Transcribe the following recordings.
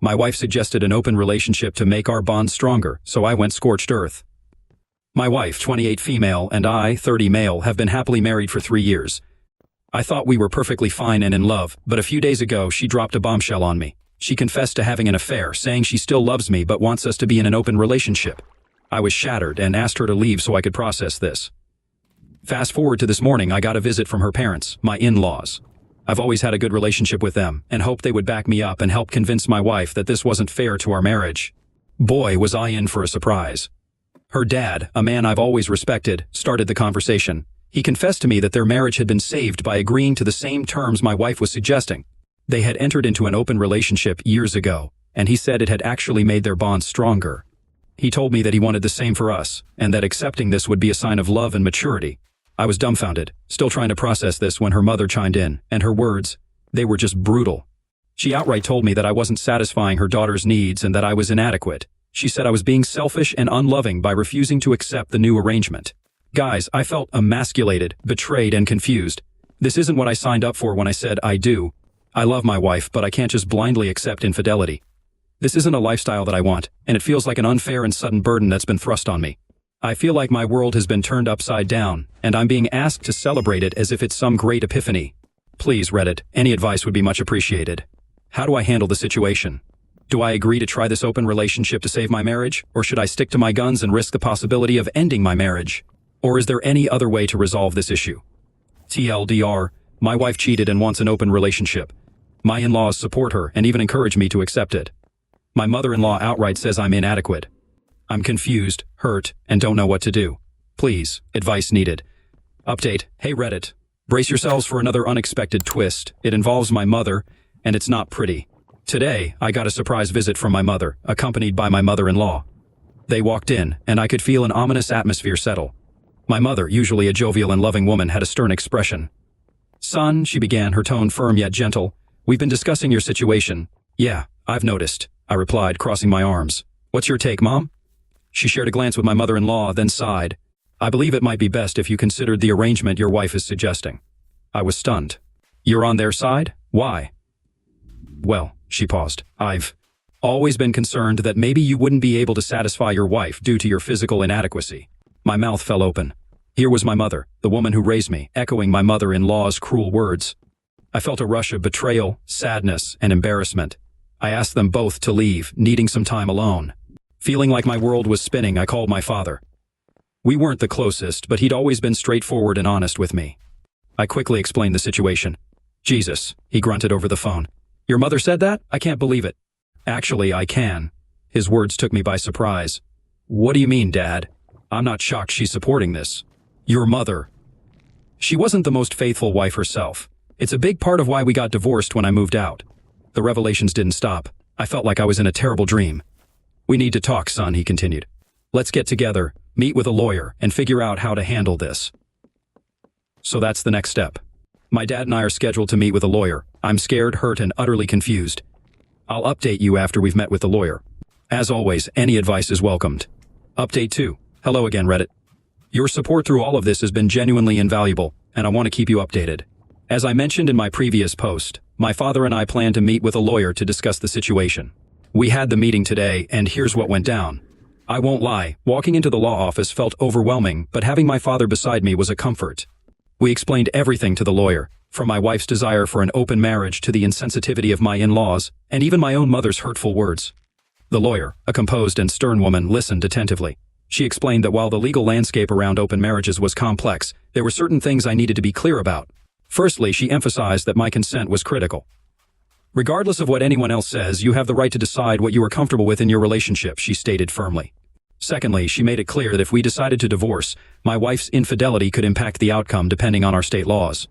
My wife suggested an open relationship to make our bond stronger, so I went scorched earth. My wife, 28 female, and I, 30 male, have been happily married for 3 years. I thought we were perfectly fine and in love, but a few days ago she dropped a bombshell on me. She confessed to having an affair, saying she still loves me but wants us to be in an open relationship. I was shattered and asked her to leave so I could process this. Fast forward to this morning, I got a visit from her parents, my in-laws. I've always had a good relationship with them and hoped they would back me up and help convince my wife that this wasn't fair to our marriage. Boy, was I in for a surprise. Her dad, a man I've always respected, started the conversation. He confessed to me that their marriage had been saved by agreeing to the same terms my wife was suggesting. They had entered into an open relationship years ago, and he said it had actually made their bond stronger. He told me that he wanted the same for us, and that accepting this would be a sign of love and maturity. I was dumbfounded, still trying to process this when her mother chimed in, and her words, they were just brutal. She outright told me that I wasn't satisfying her daughter's needs and that I was inadequate. She said I was being selfish and unloving by refusing to accept the new arrangement. Guys, I felt emasculated, betrayed, and confused. This isn't what I signed up for when I said I do. I love my wife, but I can't just blindly accept infidelity. This isn't a lifestyle that I want, and it feels like an unfair and sudden burden that's been thrust on me. I feel like my world has been turned upside down, and I'm being asked to celebrate it as if it's some great epiphany. Please, Reddit, any advice would be much appreciated. How do I handle the situation? Do I agree to try this open relationship to save my marriage, or should I stick to my guns and risk the possibility of ending my marriage? Or is there any other way to resolve this issue? TLDR, my wife cheated and wants an open relationship. My in-laws support her and even encourage me to accept it. My mother-in-law outright says I'm inadequate. I'm confused, hurt, and don't know what to do. Please, advice needed. Update, hey Reddit. Brace yourselves for another unexpected twist. It involves my mother, and it's not pretty. Today, I got a surprise visit from my mother, accompanied by my mother-in-law. They walked in, and I could feel an ominous atmosphere settle. My mother, usually a jovial and loving woman, had a stern expression. Son, she began, her tone firm yet gentle, we've been discussing your situation. Yeah, I've noticed, I replied, crossing my arms. What's your take, Mom? She shared a glance with my mother-in-law, then sighed. I believe it might be best if you considered the arrangement your wife is suggesting. I was stunned. You're on their side? Why? Well, she paused. I've always been concerned that maybe you wouldn't be able to satisfy your wife due to your physical inadequacy. My mouth fell open. Here was my mother, the woman who raised me, echoing my mother-in-law's cruel words. I felt a rush of betrayal, sadness, and embarrassment. I asked them both to leave, needing some time alone. Feeling like my world was spinning, I called my father. We weren't the closest, but he'd always been straightforward and honest with me. I quickly explained the situation. Jesus, he grunted over the phone. Your mother said that? I can't believe it. Actually, I can. His words took me by surprise. What do you mean, Dad? I'm not shocked she's supporting this. Your mother. She wasn't the most faithful wife herself. It's a big part of why we got divorced when I moved out. The revelations didn't stop. I felt like I was in a terrible dream. We need to talk, son, he continued. Let's get together, meet with a lawyer, and figure out how to handle this. So that's the next step. My dad and I are scheduled to meet with a lawyer. I'm scared, hurt, and utterly confused. I'll update you after we've met with the lawyer. As always, any advice is welcomed. Update 2. Hello again, Reddit. Your support through all of this has been genuinely invaluable, and I want to keep you updated. As I mentioned in my previous post, my father and I plan to meet with a lawyer to discuss the situation. We had the meeting today, and here's what went down. I won't lie, walking into the law office felt overwhelming, but having my father beside me was a comfort. We explained everything to the lawyer, from my wife's desire for an open marriage to the insensitivity of my in-laws, and even my own mother's hurtful words. The lawyer, a composed and stern woman, listened attentively. She explained that while the legal landscape around open marriages was complex, there were certain things I needed to be clear about. Firstly, she emphasized that my consent was critical. Regardless of what anyone else says, you have the right to decide what you are comfortable with in your relationship, she stated firmly. Secondly, she made it clear that if we decided to divorce, my wife's infidelity could impact the outcome depending on our state laws.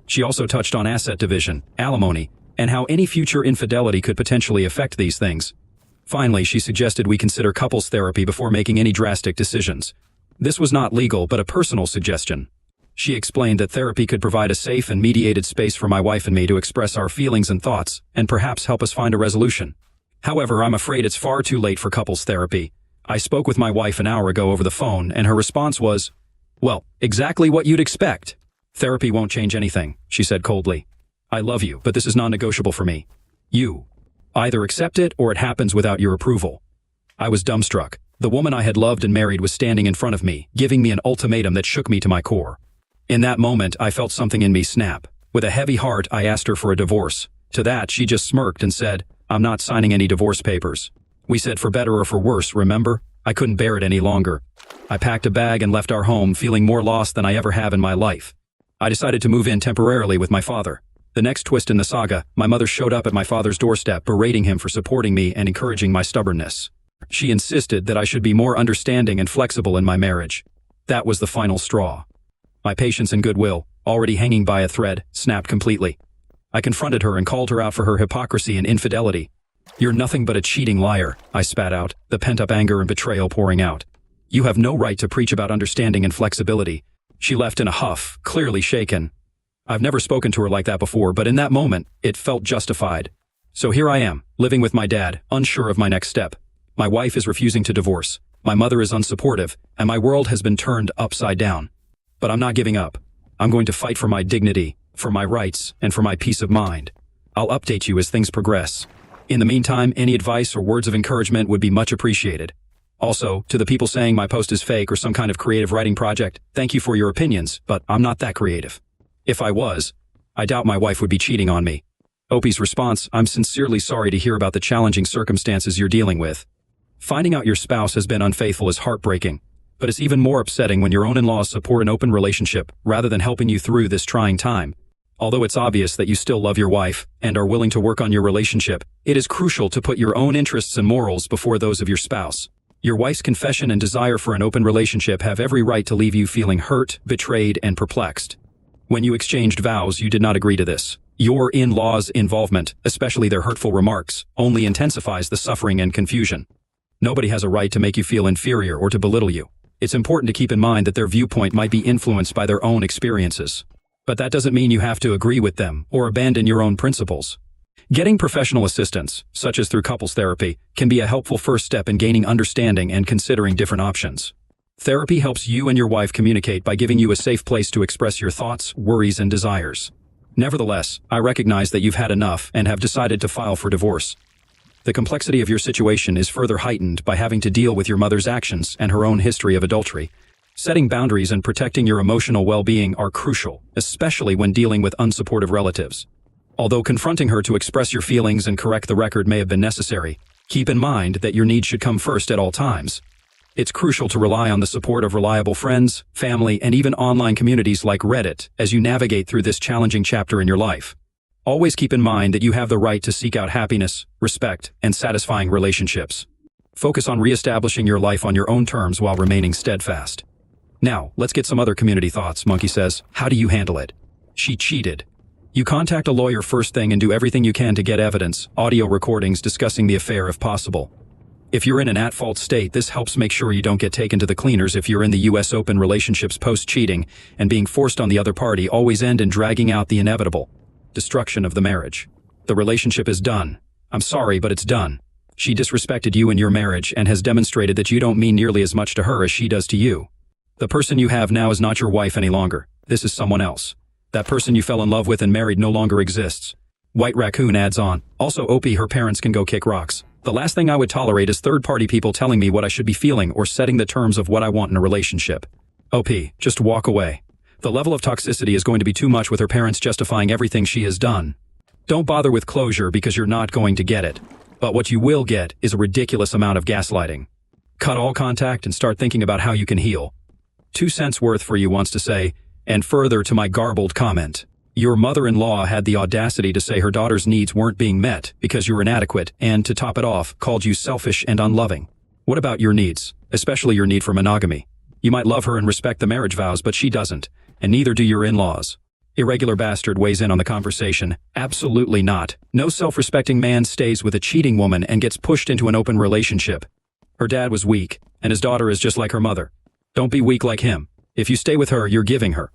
She also touched on asset division, alimony, and how any future infidelity could potentially affect these things. Finally, she suggested we consider couples therapy before making any drastic decisions. This was not legal, but a personal suggestion. She explained that therapy could provide a safe and mediated space for my wife and me to express our feelings and thoughts, and perhaps help us find a resolution. However, I'm afraid it's far too late for couples therapy. I spoke with my wife an hour ago over the phone, and her response was, well, exactly what you'd expect. Therapy won't change anything, she said coldly. I love you, but this is non-negotiable for me. You. Either accept it or it happens without your approval. I was dumbstruck. The woman I had loved and married was standing in front of me, giving me an ultimatum that shook me to my core. In that moment, I felt something in me snap. With a heavy heart, I asked her for a divorce. To that, she just smirked and said, "I'm not signing any divorce papers." We said for better or for worse, remember? I couldn't bear it any longer. I packed a bag and left our home, feeling more lost than I ever have in my life. I decided to move in temporarily with my father. The next twist in the saga, my mother showed up at my father's doorstep, berating him for supporting me and encouraging my stubbornness. She insisted that I should be more understanding and flexible in my marriage. That was the final straw. My patience and goodwill, already hanging by a thread, snapped completely. I confronted her and called her out for her hypocrisy and infidelity. "You're nothing but a cheating liar," I spat out, the pent-up anger and betrayal pouring out. "You have no right to preach about understanding and flexibility." She left in a huff, clearly shaken. I've never spoken to her like that before, but in that moment, it felt justified. So here I am, living with my dad, unsure of my next step. My wife is refusing to divorce, my mother is unsupportive, and my world has been turned upside down. But I'm not giving up. I'm going to fight for my dignity, for my rights, and for my peace of mind. I'll update you as things progress. In the meantime, any advice or words of encouragement would be much appreciated. Also, to the people saying my post is fake or some kind of creative writing project, thank you for your opinions, but I'm not that creative. If I was, I doubt my wife would be cheating on me. Opie's response, "I'm sincerely sorry to hear about the challenging circumstances you're dealing with. Finding out your spouse has been unfaithful is heartbreaking, but it's even more upsetting when your own in-laws support an open relationship rather than helping you through this trying time. Although it's obvious that you still love your wife and are willing to work on your relationship, it is crucial to put your own interests and morals before those of your spouse. Your wife's confession and desire for an open relationship have every right to leave you feeling hurt, betrayed, and perplexed. When you exchanged vows, you did not agree to this. Your in-laws' involvement, especially their hurtful remarks, only intensifies the suffering and confusion. Nobody has a right to make you feel inferior or to belittle you. It's important to keep in mind that their viewpoint might be influenced by their own experiences. But that doesn't mean you have to agree with them or abandon your own principles. Getting professional assistance, such as through couples therapy, can be a helpful first step in gaining understanding and considering different options. Therapy helps you and your wife communicate by giving you a safe place to express your thoughts, worries, and desires. Nevertheless, I recognize that you've had enough and have decided to file for divorce. The complexity of your situation is further heightened by having to deal with your mother's actions and her own history of adultery. Setting boundaries and protecting your emotional well-being are crucial, especially when dealing with unsupportive relatives. Although confronting her to express your feelings and correct the record may have been necessary, keep in mind that your needs should come first at all times. It's crucial to rely on the support of reliable friends, family, and even online communities like Reddit as you navigate through this challenging chapter in your life. Always keep in mind that you have the right to seek out happiness, respect, and satisfying relationships. Focus on reestablishing your life on your own terms while remaining steadfast. Now, let's get some other community thoughts, Monkey says. How do you handle it? She cheated. You contact a lawyer first thing and do everything you can to get evidence, audio recordings discussing the affair if possible. If you're in an at-fault state, this helps make sure you don't get taken to the cleaners. If you're in the U.S. Open, relationships post-cheating and being forced on the other party always end in dragging out the inevitable destruction of the marriage. The relationship is done. I'm sorry, but it's done. She disrespected you in your marriage and has demonstrated that you don't mean nearly as much to her as she does to you. The person you have now is not your wife any longer. This is someone else. That person you fell in love with and married no longer exists. White Raccoon adds on, also Opie, her parents can go kick rocks. The last thing I would tolerate is third-party people telling me what I should be feeling or setting the terms of what I want in a relationship. OP, just walk away. The level of toxicity is going to be too much with her parents justifying everything she has done. Don't bother with closure because you're not going to get it. But what you will get is a ridiculous amount of gaslighting. Cut all contact and start thinking about how you can heal. 2 cents worth for you wants to say, and further to my garbled comment. Your mother-in-law had the audacity to say her daughter's needs weren't being met because you were inadequate and, to top it off, called you selfish and unloving. What about your needs, especially your need for monogamy? You might love her and respect the marriage vows, but she doesn't, and neither do your in-laws. Irregular Bastard weighs in on the conversation. Absolutely not. No self-respecting man stays with a cheating woman and gets pushed into an open relationship. Her dad was weak, and his daughter is just like her mother. Don't be weak like him. If you stay with her, you're giving her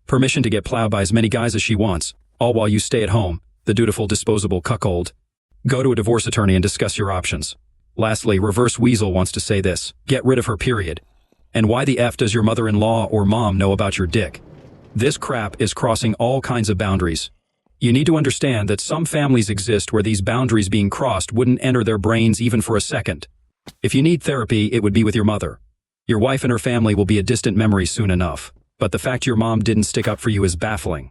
permission to get plowed by as many guys as she wants, all while you stay at home, the dutiful disposable cuckold. Go to a divorce attorney and discuss your options. Lastly, Reverse Weasel wants to say this. Get rid of her, period. And why the F does your mother-in-law or mom know about your dick? This crap is crossing all kinds of boundaries. You need to understand that some families exist where these boundaries being crossed wouldn't enter their brains even for a second. If you need therapy, it would be with your mother. Your wife and her family will be a distant memory soon enough, but the fact your mom didn't stick up for you is baffling.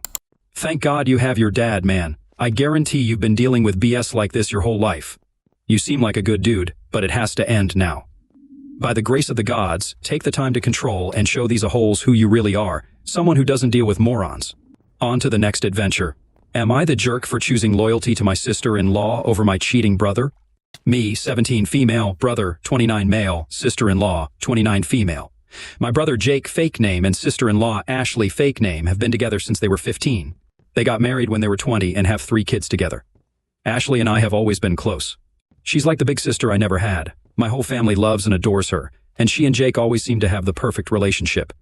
Thank God you have your dad, man. I guarantee you've been dealing with BS like this your whole life. You seem like a good dude, but it has to end now. By the grace of the gods, take the time to control and show these a-holes who you really are, someone who doesn't deal with morons. On to the next adventure. Am I the jerk for choosing loyalty to my sister-in-law over my cheating brother? Me, 17 female, brother, 29 male, sister-in-law, 29 female. My brother Jake, fake name, and sister-in-law Ashley, fake name, have been together since they were 15. They got married when they were 20 and have 3 kids together. Ashley and I have always been close. She's like the big sister I never had. My whole family loves and adores her, and she and Jake always seem to have the perfect relationship.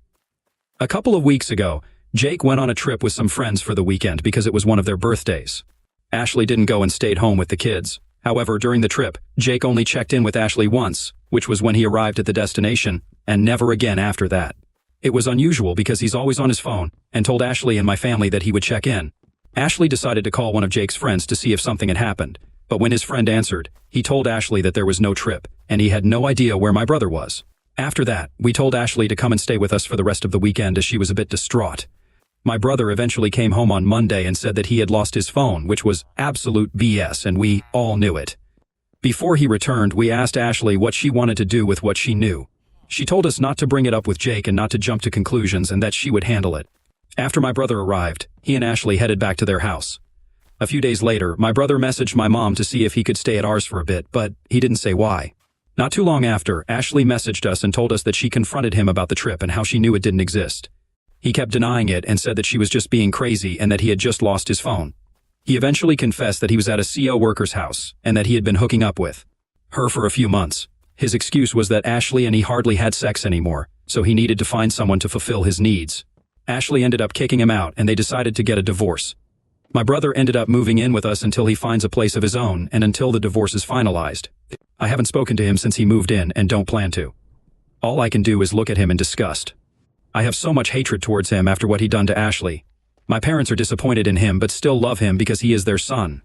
A couple of weeks ago, Jake went on a trip with some friends for the weekend because it was one of their birthdays. Ashley didn't go and stayed home with the kids. However, during the trip, Jake only checked in with Ashley once, which was when he arrived at the destination, and never again after that. It was unusual because he's always on his phone, and told Ashley and my family that he would check in. Ashley decided to call one of Jake's friends to see if something had happened, but when his friend answered, he told Ashley that there was no trip, and he had no idea where my brother was. After that, we told Ashley to come and stay with us for the rest of the weekend as she was a bit distraught. My brother eventually came home on Monday and said that he had lost his phone, which was absolute BS, and we all knew it. Before he returned, we asked Ashley what she wanted to do with what she knew. She told us not to bring it up with Jake and not to jump to conclusions and that she would handle it. After my brother arrived, he and Ashley headed back to their house. A few days later, my brother messaged my mom to see if he could stay at ours for a bit, but he didn't say why. Not too long after, Ashley messaged us and told us that she confronted him about the trip and how she knew it didn't exist. He kept denying it and said that she was just being crazy and that he had just lost his phone. He eventually confessed that he was at a CO worker's house and that he had been hooking up with her for a few months. His excuse was that Ashley and he hardly had sex anymore, so he needed to find someone to fulfill his needs. Ashley ended up kicking him out and they decided to get a divorce. My brother ended up moving in with us until he finds a place of his own and until the divorce is finalized. I haven't spoken to him since he moved in and don't plan to. All I can do is look at him in disgust. I have so much hatred towards him after what he done to Ashley. My parents are disappointed in him but still love him because he is their son.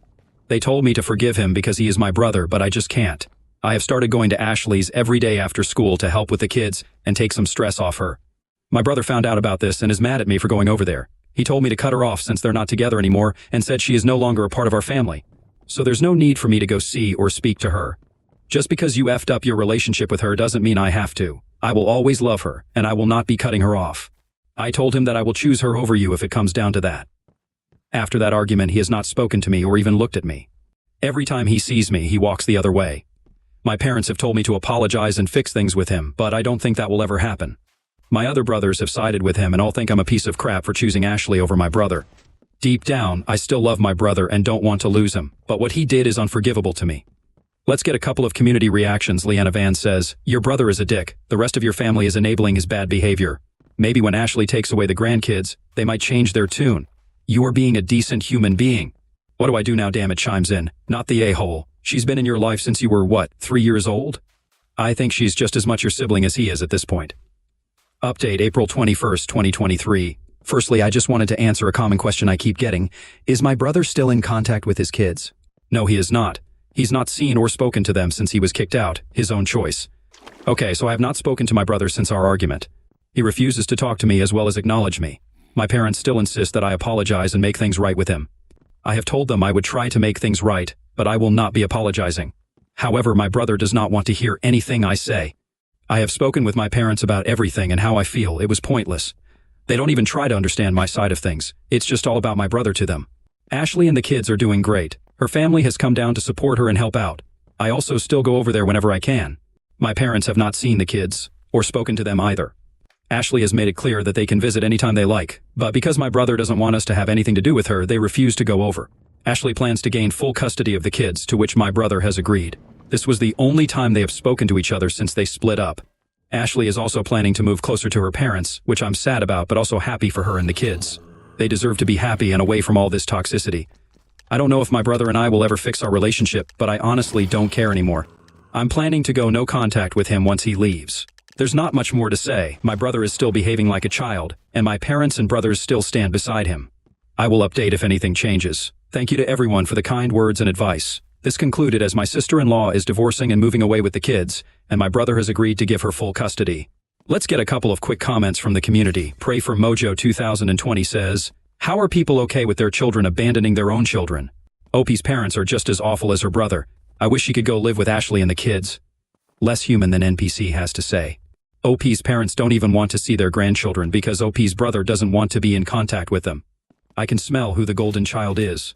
They told me to forgive him because he is my brother, but I just can't. I have started going to Ashley's every day after school to help with the kids and take some stress off her. My brother found out about this and is mad at me for going over there. He told me to cut her off since they're not together anymore and said she is no longer a part of our family. So there's no need for me to go see or speak to her. Just because you effed up your relationship with her doesn't mean I have to. I will always love her, and I will not be cutting her off. I told him that I will choose her over you if it comes down to that. After that argument, he has not spoken to me or even looked at me. Every time he sees me, he walks the other way. My parents have told me to apologize and fix things with him, but I don't think that will ever happen. My other brothers have sided with him and all think I'm a piece of crap for choosing Ashley over my brother. Deep down, I still love my brother and don't want to lose him, but what he did is unforgivable to me. Let's get a couple of community reactions. Leanna Van says, your brother is a dick. The rest of your family is enabling his bad behavior. Maybe when Ashley takes away the grandkids, they might change their tune. You are being a decent human being. What do I do now? Damn it, chimes in. Not the a-hole. She's been in your life since you were, what, 3 years old? I think she's just as much your sibling as he is at this point. Update April 21st, 2023. Firstly, I just wanted to answer a common question I keep getting. Is my brother still in contact with his kids? No, he is not. He's not seen or spoken to them since he was kicked out, his own choice. Okay, so I have not spoken to my brother since our argument. He refuses to talk to me as well as acknowledge me. My parents still insist that I apologize and make things right with him. I have told them I would try to make things right, but I will not be apologizing. However, my brother does not want to hear anything I say. I have spoken with my parents about everything and how I feel. It was pointless. They don't even try to understand my side of things. It's just all about my brother to them. Ashley and the kids are doing great. Her family has come down to support her and help out. I also still go over there whenever I can. My parents have not seen the kids, or spoken to them either. Ashley has made it clear that they can visit anytime they like, but because my brother doesn't want us to have anything to do with her, they refuse to go over. Ashley plans to gain full custody of the kids, to which my brother has agreed. This was the only time they have spoken to each other since they split up. Ashley is also planning to move closer to her parents, which I'm sad about but also happy for her and the kids. They deserve to be happy and away from all this toxicity. I don't know if my brother and I will ever fix our relationship, but I honestly don't care anymore. I'm planning to go no contact with him once he leaves. There's not much more to say. My brother is still behaving like a child, and my parents and brothers still stand beside him. I will update if anything changes. Thank you to everyone for the kind words and advice. This concluded as my sister-in-law is divorcing and moving away with the kids, and my brother has agreed to give her full custody. Let's get a couple of quick comments from the community. Pray for Mojo 2020 says, how are people okay with their children abandoning their own children? OP's parents are just as awful as her brother. I wish she could go live with Ashley and the kids. Less human than NPC has to say. OP's parents don't even want to see their grandchildren because OP's brother doesn't want to be in contact with them. I can smell who the golden child is.